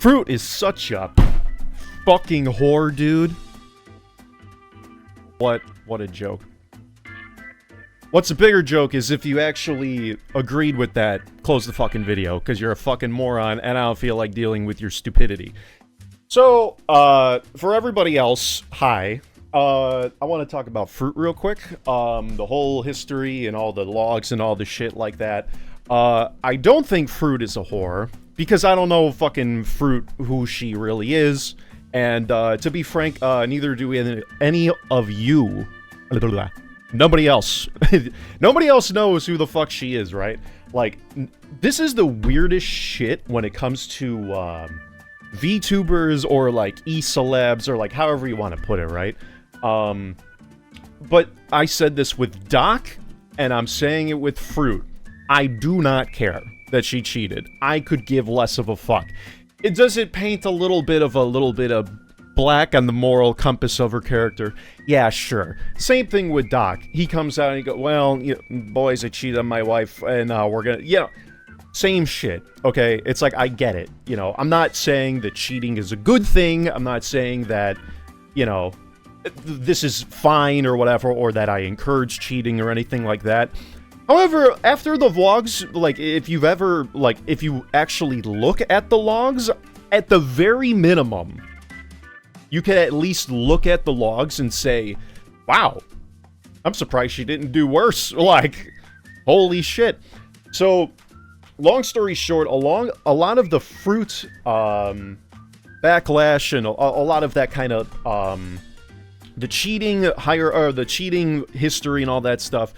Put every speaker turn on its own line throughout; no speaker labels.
Froot is such a fucking whore, dude. What a joke. What's a bigger joke is if you actually agreed with that, close the fucking video, because you're a fucking moron, and I don't feel like dealing with your stupidity. So, for everybody else, hi. I want to talk about Froot real quick. The whole history and all the logs and all the shit like that. I don't think Froot is a whore, because I don't know fucking Froot who she really is. And, to be frank, neither do any of you. Nobody else. Nobody else knows who the fuck she is, right? Like, this is the weirdest shit when it comes to, VTubers or, like, E-celebs or, like, however you want to put it, right? But I said this with Doc, and I'm saying it with Froot. I do not care that she cheated. I could give less of a fuck. Does it paint a little bit of black on the moral compass of her character? Yeah, sure. Same thing with Doc. He comes out and he goes, well, you know, boys, I cheated on my wife, and we're gonna, you know, same shit, okay? It's like, I get it, you know. I'm not saying that cheating is a good thing. I'm not saying that, you know, this is fine or whatever, or that I encourage cheating or anything like that. However, after the vlogs, like, if you've ever, like, if you actually look at the logs, at the very minimum, you can at least look at the logs and say, wow, I'm surprised she didn't do worse. Like, holy shit. So, long story short, a lot of the Froot, backlash and a lot of that kind of, the cheating history and all that stuff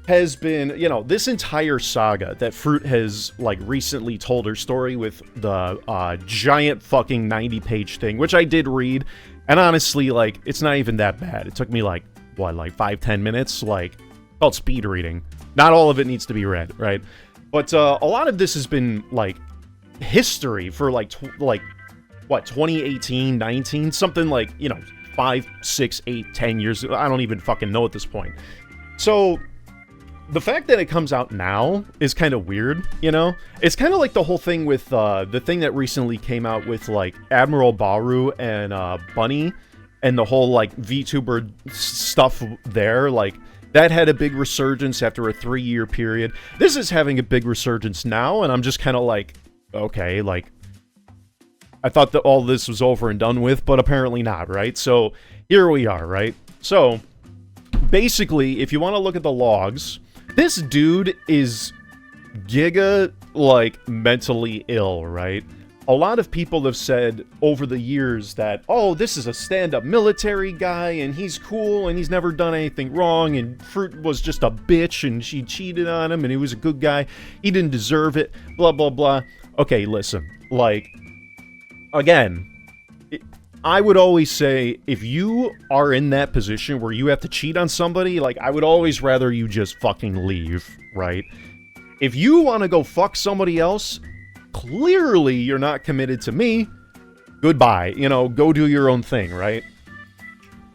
has been, you know, this entire saga that Froot has, like, recently told her story with the, giant fucking 90-page thing, which I did read, and honestly, like, it's not even that bad. It took me, like, what, like 5-10 minutes? Like, called speed reading. Not all of it needs to be read, right? But, a lot of this has been, like, history for, like, what, 2018, 19? Something like, you know, 5, 6, 8, 10 years. I don't even fucking know at this point. So, the fact that it comes out now is kind of weird, you know? It's kind of like the whole thing with, the thing that recently came out with, like, Admiral Baru and, Bunny, and the whole, like, VTuber stuff there, like, that had a big resurgence after a 3-year period. This is having a big resurgence now, and I'm just kind of like, okay, like, I thought that all this was over and done with, but apparently not, right? So, here we are, right? So, basically, if you want to look at the logs, this dude is giga, like, mentally ill, right? A lot of people have said over the years that, oh, this is a stand-up military guy, and he's cool, and he's never done anything wrong, and Froot was just a bitch, and she cheated on him, and he was a good guy. He didn't deserve it, blah, blah, blah. Okay, listen, like, again, I would always say, if you are in that position where you have to cheat on somebody, like, I would always rather you just fucking leave, right? If you want to go fuck somebody else, clearly you're not committed to me. Goodbye. You know, go do your own thing, right?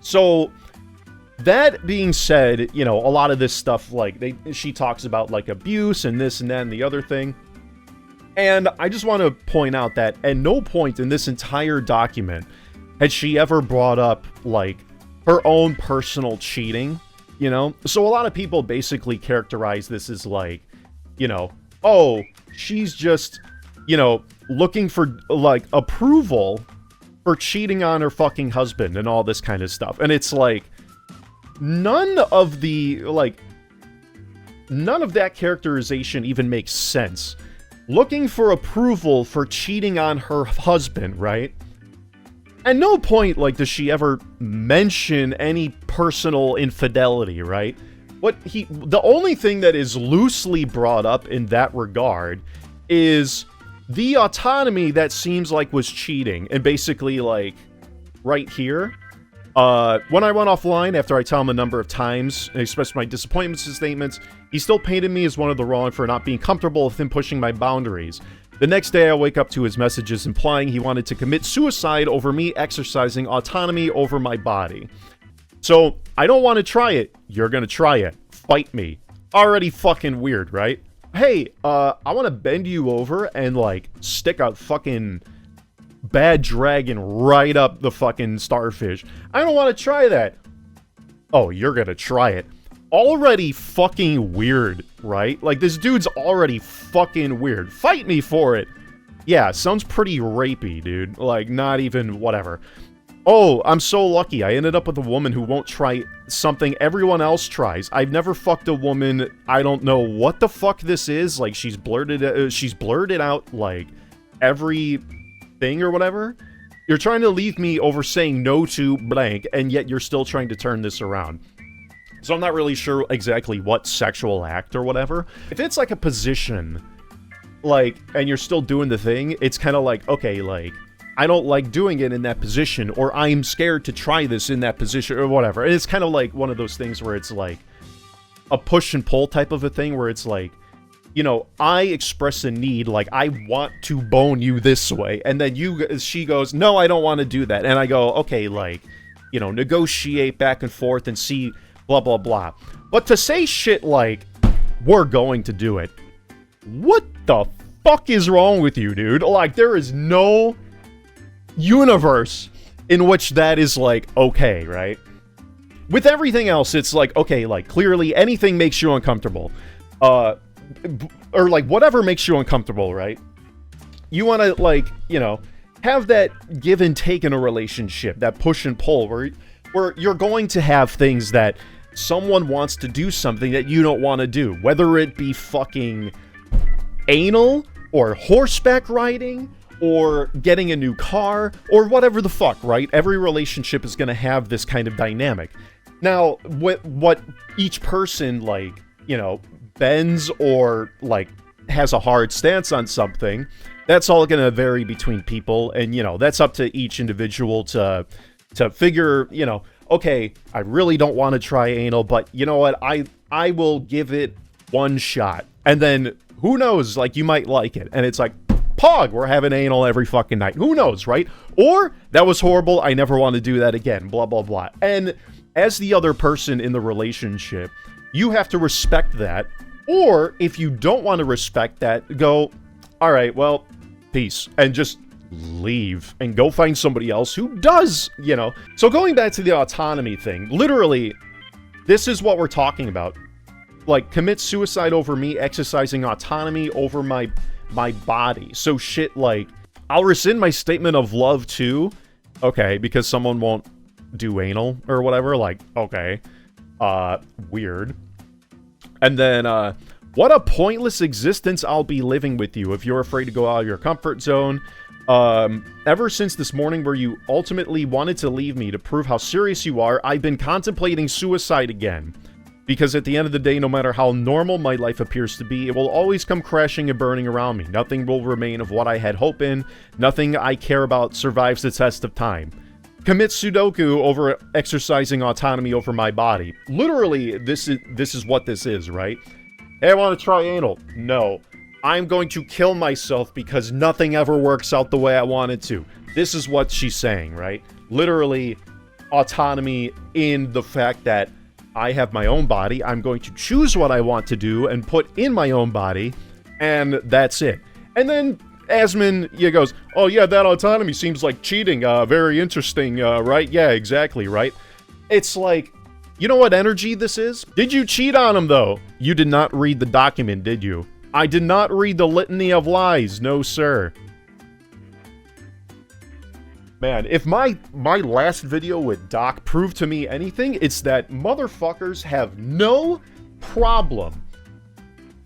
So, that being said, you know, a lot of this stuff, like, she talks about, like, abuse and this and that and the other thing. And I just want to point out that at no point in this entire document had she ever brought up, like, her own personal cheating, you know? So a lot of people basically characterize this as, like, you know, oh, she's just, you know, looking for, like, approval for cheating on her fucking husband and all this kind of stuff. And it's like, none of that characterization even makes sense. Looking for approval for cheating on her husband, right? At no point, like, does she ever mention any personal infidelity, right? The only thing that is loosely brought up in that regard is the autonomy that seems like was cheating. And basically, like, right here, when I went offline after I tell him a number of times and expressed my disappointments and statements, he still painted me as one of the wrong for not being comfortable with him pushing my boundaries. The next day, I wake up to his messages implying he wanted to commit suicide over me exercising autonomy over my body. So, I don't want to try it. You're gonna try it. Fight me. Already fucking weird, right? Hey, I want to bend you over and, like, stick a fucking bad dragon right up the fucking starfish. I don't want to try that. Oh, you're gonna try it. Already fucking weird, right? Like, this dude's already fucking weird. Fight me for it. Yeah, sounds pretty rapey, dude. Like, not even whatever. Oh, I'm so lucky. I ended up with a woman who won't try something everyone else tries. I've never fucked a woman. I don't know what the fuck this is. Like, she's blurted out, like, every thing or whatever. You're trying to leave me over saying no to blank, and yet you're still trying to turn this around. So I'm not really sure exactly what sexual act or whatever. If it's like a position, like, and you're still doing the thing, it's kind of like, okay, like, I don't like doing it in that position, or I'm scared to try this in that position, or whatever. And it's kind of like one of those things where it's like a push and pull type of a thing, where it's like, you know, I express a need, like, I want to bone you this way, and then she goes, no, I don't want to do that. And I go, okay, like, you know, negotiate back and forth and see blah, blah, blah. But to say shit like, we're going to do it, what the fuck is wrong with you, dude? Like, there is no universe in which that is, like, okay, right? With everything else, it's like, okay, like, clearly anything makes you uncomfortable. Or, like, whatever makes you uncomfortable, right? You want to, like, you know, have that give and take in a relationship, that push and pull, where you're going to have things that someone wants to do something that you don't want to do. Whether it be fucking anal, or horseback riding, or getting a new car, or whatever the fuck, right? Every relationship is going to have this kind of dynamic. Now, what each person, like, you know, bends or, like, has a hard stance on something, that's all going to vary between people, and, you know, that's up to each individual to figure, you know, okay, I really don't want to try anal, but you know what, I will give it one shot, and then, who knows, like, you might like it, and it's like, pog, we're having anal every fucking night, who knows, right? Or, that was horrible, I never want to do that again, blah, blah, blah. And as the other person in the relationship, you have to respect that. Or, if you don't want to respect that, go, alright, well, peace. And just leave. And go find somebody else who does, you know. So going back to the autonomy thing, literally, this is what we're talking about. Like, commit suicide over me, exercising autonomy over my body. So shit like, I'll rescind my statement of love too. Okay, because someone won't do anal or whatever. Like, okay. Weird. And then, what a pointless existence I'll be living with you if you're afraid to go out of your comfort zone. Ever since this morning where you ultimately wanted to leave me to prove how serious you are, I've been contemplating suicide again. Because at the end of the day, no matter how normal my life appears to be, it will always come crashing and burning around me. Nothing will remain of what I had hope in. Nothing I care about survives the test of time. Commit Sudoku over exercising autonomy over my body. Literally, this is what this is, right? Hey, I want to try anal. No. I'm going to kill myself because nothing ever works out the way I want it to. This is what she's saying, right? Literally, autonomy in the fact that I have my own body, I'm going to choose what I want to do and put in my own body, and that's it. And then Asmon, goes, oh yeah, that autonomy seems like cheating, very interesting, right? Yeah, exactly, right? It's like, you know what energy this is? Did you cheat on him, though? You did not read the document, did you? I did not read the litany of lies, no sir. Man, if my last video with Doc proved to me anything, it's that motherfuckers have no problem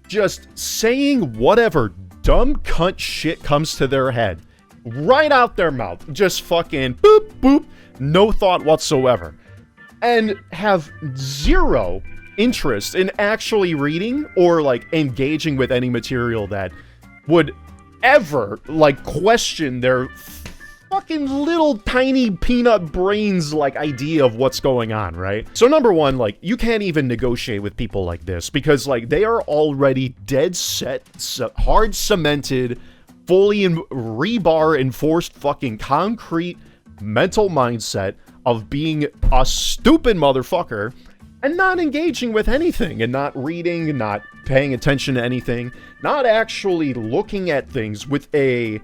just saying whatever dumb cunt shit comes to their head. Right out their mouth. Just fucking boop, boop, no thought whatsoever. And have zero interest in actually reading or, like, engaging with any material that would ever, like, question their fucking little tiny peanut brains, like, idea of what's going on, right? So number one, like, you can't even negotiate with people like this because, like, they are already dead set, hard cemented, fully in rebar enforced fucking concrete mental mindset of being a stupid motherfucker and not engaging with anything and not reading, not paying attention to anything, not actually looking at things with a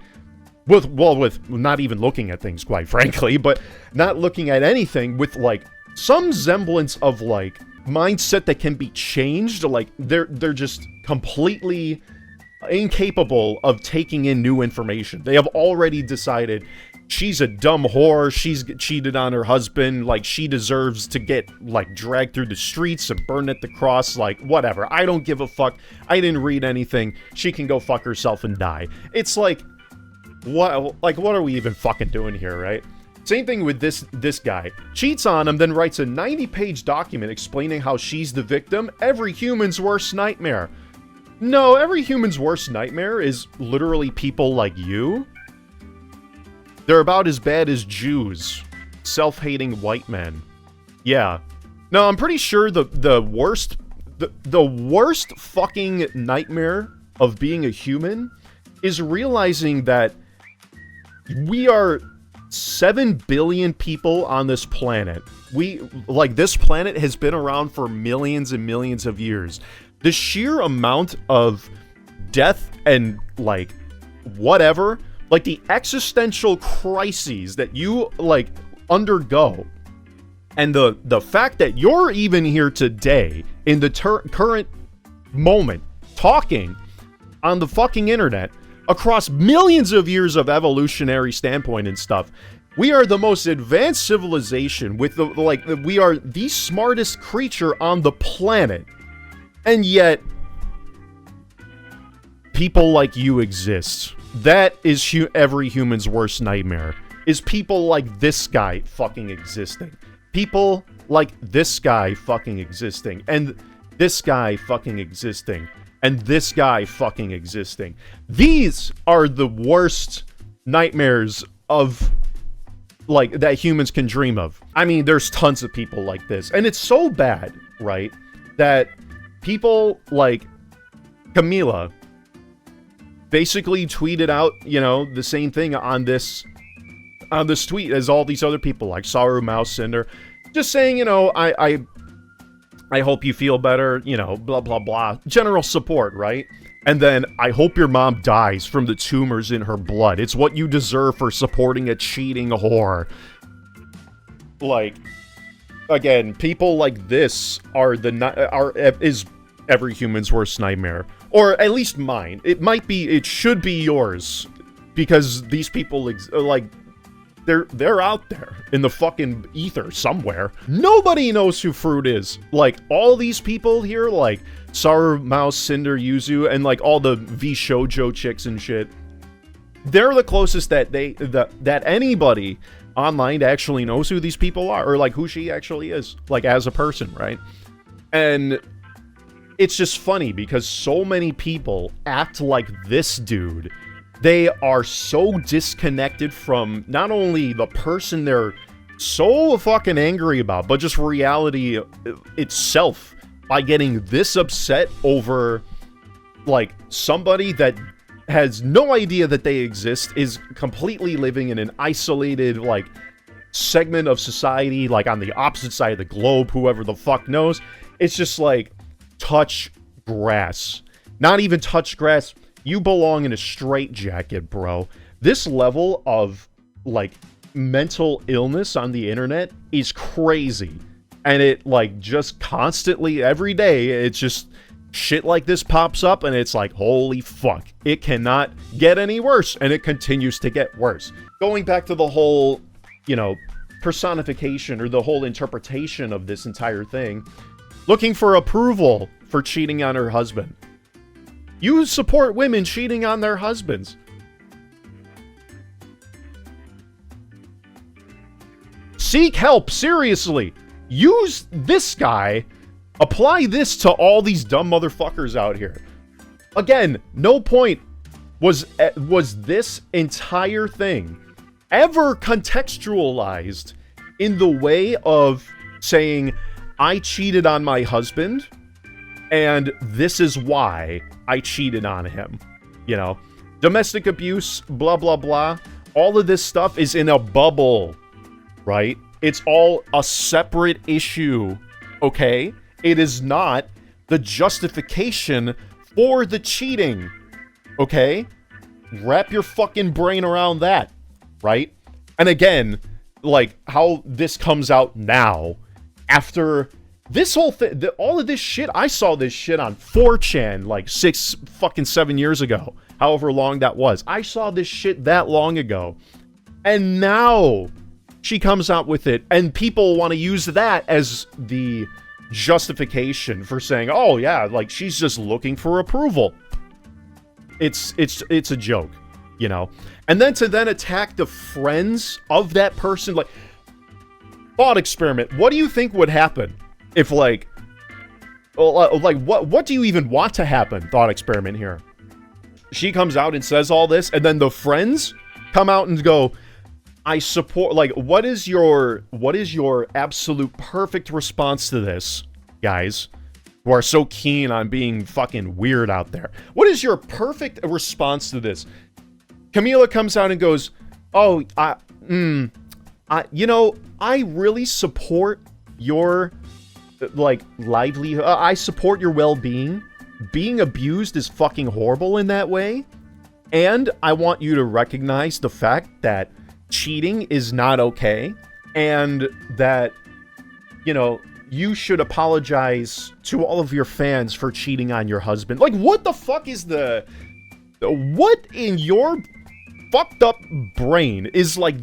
with not even looking at things, quite frankly, but not looking at anything with, like, some semblance of, like, mindset that can be changed. Like, they're just completely incapable of taking in new information. They have already decided she's a dumb whore, she's cheated on her husband, like, she deserves to get, like, dragged through the streets and burned at the cross, like, whatever. I don't give a fuck. I didn't read anything. She can go fuck herself and die. It's like, what are we even fucking doing here, right? Same thing with this guy. Cheats on him, then writes a 90-page document explaining how she's the victim. Every human's worst nightmare. No, every human's worst nightmare is literally people like you. They're about as bad as Jews. Self-hating white men. Yeah. No, I'm pretty sure the worst fucking nightmare of being a human is realizing that we are 7 billion people on this planet. This planet has been around for millions and millions of years. The sheer amount of death and, like, whatever, like, the existential crises that you, like, undergo, and the fact that you're even here today in the current moment talking on the fucking internet across millions of years of evolutionary standpoint and stuff. We are the most advanced civilization with we are the smartest creature on the planet. And yet, people like you exist. That is every human's worst nightmare. Is people like this guy fucking existing. People like this guy fucking existing. And this guy fucking existing. And this guy fucking existing. These are the worst nightmares of, like, that humans can dream of. I mean, there's tons of people like this. And it's so bad, right, that people like Camila basically tweeted out, you know, the same thing on this tweet as all these other people, like Saru Mouse Cinder, just saying, you know, I hope you feel better, you know, blah, blah, blah. General support, right? And then, I hope your mom dies from the tumors in her blood. It's what you deserve for supporting a cheating whore. Like, again, people like this is every human's worst nightmare. Or at least mine. It should be yours. Because these people, they're out there in the fucking ether somewhere. Nobody knows who Froot is. Like, all these people here, like Saru, Mouse, Cinder, Yuzu, and, like, all the V-Shoujo chicks and shit, they're the closest that anybody online actually knows who these people are, or, like, who she actually is, like, as a person, right? And it's just funny because so many people act like this dude. They are so disconnected from not only the person they're so fucking angry about, but just reality itself, by getting this upset over, like, somebody that has no idea that they exist, is completely living in an isolated, like, segment of society, like, on the opposite side of the globe, whoever the fuck knows. It's just like, touch grass. Not even touch grass. You belong in a straitjacket, bro. This level of, like, mental illness on the internet is crazy. And it, like, just constantly, every day, it's just shit like this pops up, and it's like, holy fuck. It cannot get any worse, and it continues to get worse. Going back to the whole, you know, personification, or the whole interpretation of this entire thing, looking for approval for cheating on her husband. You support women cheating on their husbands. Seek help, seriously. Use this guy. Apply this to all these dumb motherfuckers out here. Again, no point was this entire thing ever contextualized in the way of saying, I cheated on my husband, and this is why I cheated on him. You know, domestic abuse, blah, blah, blah. All of this stuff is in a bubble, right? It's all a separate issue, okay? It is not the justification for the cheating, okay? wrap your fucking brain around that, right? And again, like, how this comes out now, after this whole thing, all of this shit, I saw this shit on 4chan, like, 7 years ago, however long that was. I saw this shit that long ago. And now she comes out with it, and people want to use that as the justification for saying, oh yeah, like, she's just looking for approval. It's a joke, you know? And then to attack the friends of that person, like, thought experiment, what do you think would happen if, like, what do you even want to happen? Thought experiment here. She comes out and says all this, and then the friends come out and go, I support, like, what is your absolute perfect response to this, guys, who are so keen on being fucking weird out there? What is your perfect response to this? Camila comes out and goes, oh, you know, I really support your, like, livelihood. I support your well-being. Being abused is fucking horrible in that way. And I want you to recognize the fact that cheating is not okay. And that, you know, you should apologize to all of your fans for cheating on your husband. Like, what the fuck is what in your fucked up brain is, like,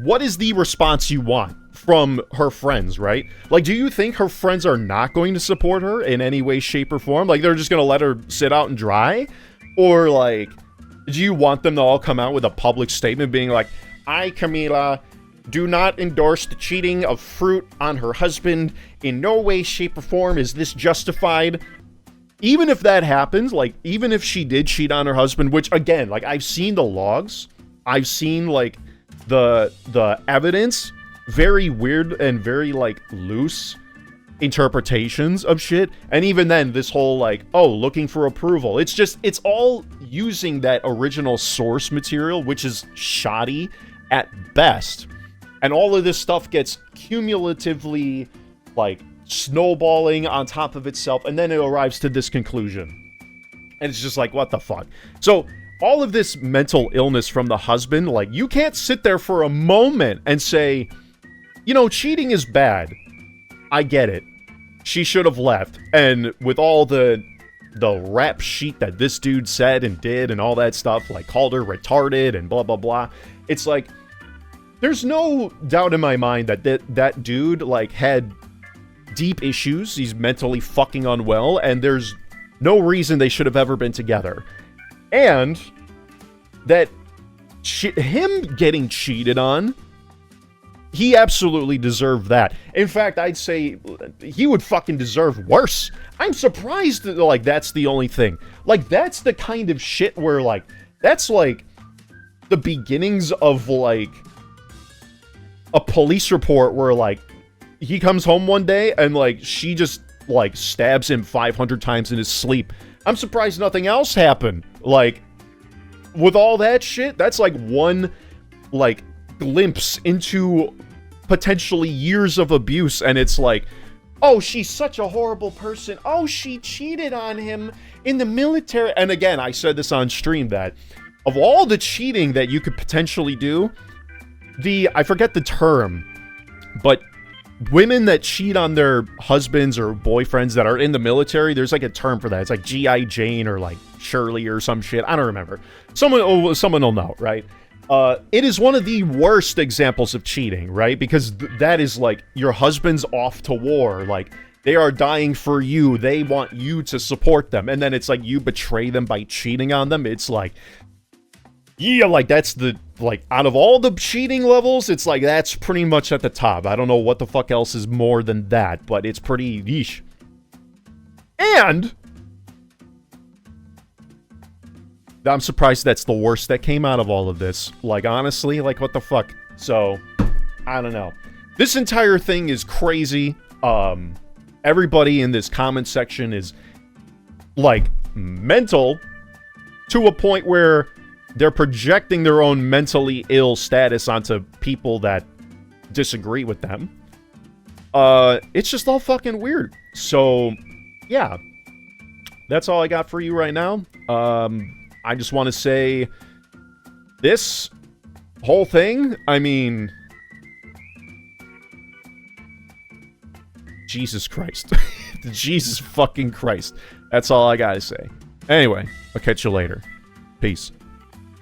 what is the response you want from her friends, right? Like, do you think her friends are not going to support her in any way, shape, or form? Like, they're just gonna let her sit out and dry? Or, like, do you want them to all come out with a public statement being like, I, Camila, do not endorse the cheating of Froot on her husband. In no way, shape, or form is this justified. Even if that happens, like, even if she did cheat on her husband, which, again, like, I've seen the logs. I've seen, like, the evidence. Very weird and very, like, loose interpretations of shit. And even then, this whole, like, oh, looking for approval. It's just, it's all using that original source material, which is shoddy at best. And all of this stuff gets cumulatively, like, snowballing on top of itself, and then it arrives to this conclusion. And it's just like, what the fuck? So, all of this mental illness from the husband, like, you can't sit there for a moment and say, you know, cheating is bad. I get it. She should have left. And with all the rap sheet that this dude said and did and all that stuff, like, called her retarded and blah, blah, blah. It's like, there's no doubt in my mind that that dude, like, had deep issues. He's mentally fucking unwell, and there's no reason they should have ever been together. And that him getting cheated on, he absolutely deserved that. In fact, I'd say he would fucking deserve worse. I'm surprised that, like, that's the only thing. Like, that's the kind of shit where, like, that's, like, the beginnings of, like, a police report where, like, he comes home one day and, like, she just, like, stabs him 500 times in his sleep. I'm surprised nothing else happened. Like, with all that shit, that's, like, one, like, glimpse into potentially years of abuse, and it's like, oh, she's such a horrible person. Oh, she cheated on him in the military. And again, I said this on stream, that of all the cheating that you could potentially do, I forget the term, but women that cheat on their husbands or boyfriends that are in the military, there's, like, a term for that. It's like G.I. Jane or, like, Shirley or some shit. I don't remember. Someone will know, right? It is one of the worst examples of cheating, right? Because that is, like, your husband's off to war. Like, they are dying for you. They want you to support them. And then it's like you betray them by cheating on them. It's like, yeah, like, that's the, like, out of all the cheating levels, it's like, that's pretty much at the top. I don't know what the fuck else is more than that, but it's pretty yeesh. And I'm surprised that's the worst that came out of all of this. Like, honestly, like, what the fuck? So, I don't know. This entire thing is crazy. Everybody in this comment section is, like, mental to a point where they're projecting their own mentally ill status onto people that disagree with them. It's just all fucking weird. So, yeah. that's all I got for you right now. I just want to say this whole thing, I mean, Jesus Christ. Jesus fucking Christ. That's all I gotta say. Anyway, I'll catch you later. Peace.